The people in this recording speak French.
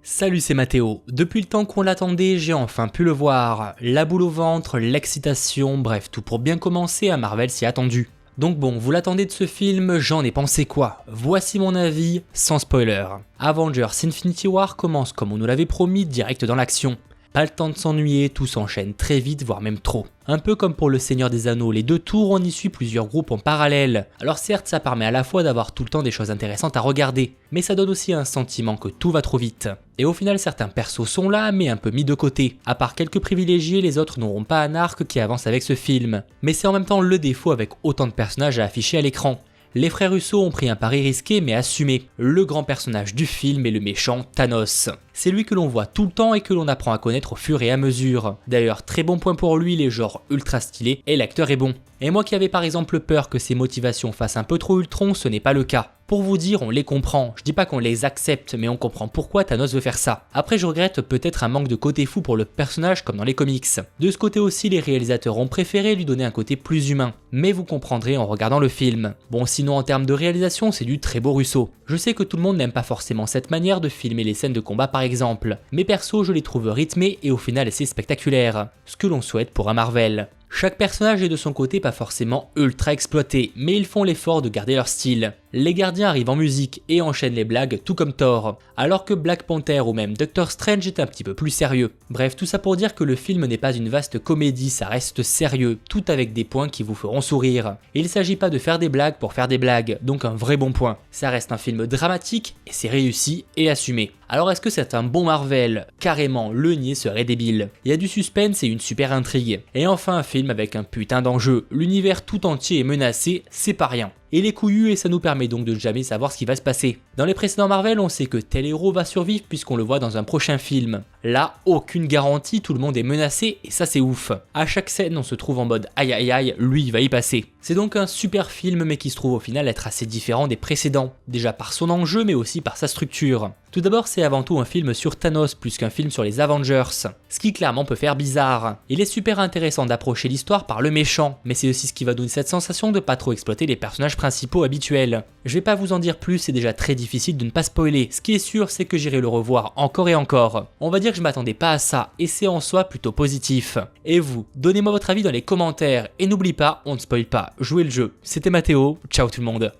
Salut, c'est Mathéo. Depuis le temps qu'on l'attendait, j'ai enfin pu le voir. La boule au ventre, l'excitation, bref, tout pour bien commencer à Marvel s'y attendu. Donc bon, vous l'attendez de ce film, j'en ai pensé quoi? Voici mon avis, sans spoiler. Avengers Infinity War commence comme on nous l'avait promis, direct dans l'action. Pas le temps de s'ennuyer, tout s'enchaîne très vite, voire même trop. Un peu comme pour le Seigneur des Anneaux, les deux tours, on y suit plusieurs groupes en parallèle. Alors certes, ça permet à la fois d'avoir tout le temps des choses intéressantes à regarder, mais ça donne aussi un sentiment que tout va trop vite. Et au final, certains persos sont là, mais un peu mis de côté. À part quelques privilégiés, les autres n'auront pas un arc qui avance avec ce film. Mais c'est en même temps le défaut avec autant de personnages à afficher à l'écran. Les frères Russo ont pris un pari risqué mais assumé. Le grand personnage du film est le méchant Thanos. C'est lui que l'on voit tout le temps et que l'on apprend à connaître au fur et à mesure. D'ailleurs, très bon point pour lui, il est genre ultra stylé et l'acteur est bon. Et moi qui avais par exemple peur que ses motivations fassent un peu trop Ultron, ce n'est pas le cas. Pour vous dire, on les comprend. Je dis pas qu'on les accepte, mais on comprend pourquoi Thanos veut faire ça. Après, je regrette peut-être un manque de côté fou pour le personnage comme dans les comics. De ce côté aussi, les réalisateurs ont préféré lui donner un côté plus humain. Mais vous comprendrez en regardant le film. Bon, sinon en termes de réalisation, c'est du très beau Russo. Je sais que tout le monde n'aime pas forcément cette manière de filmer les scènes de combat par exemple. Mais perso, je les trouve rythmés et au final assez spectaculaires. Ce que l'on souhaite pour un Marvel. Chaque personnage est de son côté pas forcément ultra exploité, mais ils font l'effort de garder leur style. Les gardiens arrivent en musique et enchaînent les blagues tout comme Thor, alors que Black Panther ou même Doctor Strange est un petit peu plus sérieux. Bref, tout ça pour dire que le film n'est pas une vaste comédie, ça reste sérieux, tout avec des points qui vous feront sourire. Il ne s'agit pas de faire des blagues pour faire des blagues, donc un vrai bon point. Ça reste un film dramatique et c'est réussi et assumé. Alors est-ce que c'est un bon Marvel? Carrément, le nier serait débile. Il y a du suspense et une super intrigue. Et enfin un film avec un putain d'enjeu. L'univers tout entier est menacé, c'est pas rien. Il est couillu et ça nous permet donc de ne jamais savoir ce qui va se passer. Dans les précédents Marvel, on sait que tel héros va survivre puisqu'on le voit dans un prochain film. Là, aucune garantie, tout le monde est menacé et ça c'est ouf. À chaque scène, on se trouve en mode aïe aïe aïe, lui il va y passer. C'est donc un super film mais qui se trouve au final être assez différent des précédents. Déjà par son enjeu mais aussi par sa structure. Tout d'abord, c'est avant tout un film sur Thanos plus qu'un film sur les Avengers, ce qui clairement peut faire bizarre. Il est super intéressant d'approcher l'histoire par le méchant, mais c'est aussi ce qui va donner cette sensation de pas trop exploiter les personnages principaux habituels. Je vais pas vous en dire plus, c'est déjà très difficile de ne pas spoiler. Ce qui est sûr, c'est que j'irai le revoir encore et encore. On va dire que je m'attendais pas à ça, et c'est en soi plutôt positif. Et vous, donnez-moi votre avis dans les commentaires, et n'oubliez pas, on ne spoil pas, jouez le jeu. C'était Mathéo, ciao tout le monde.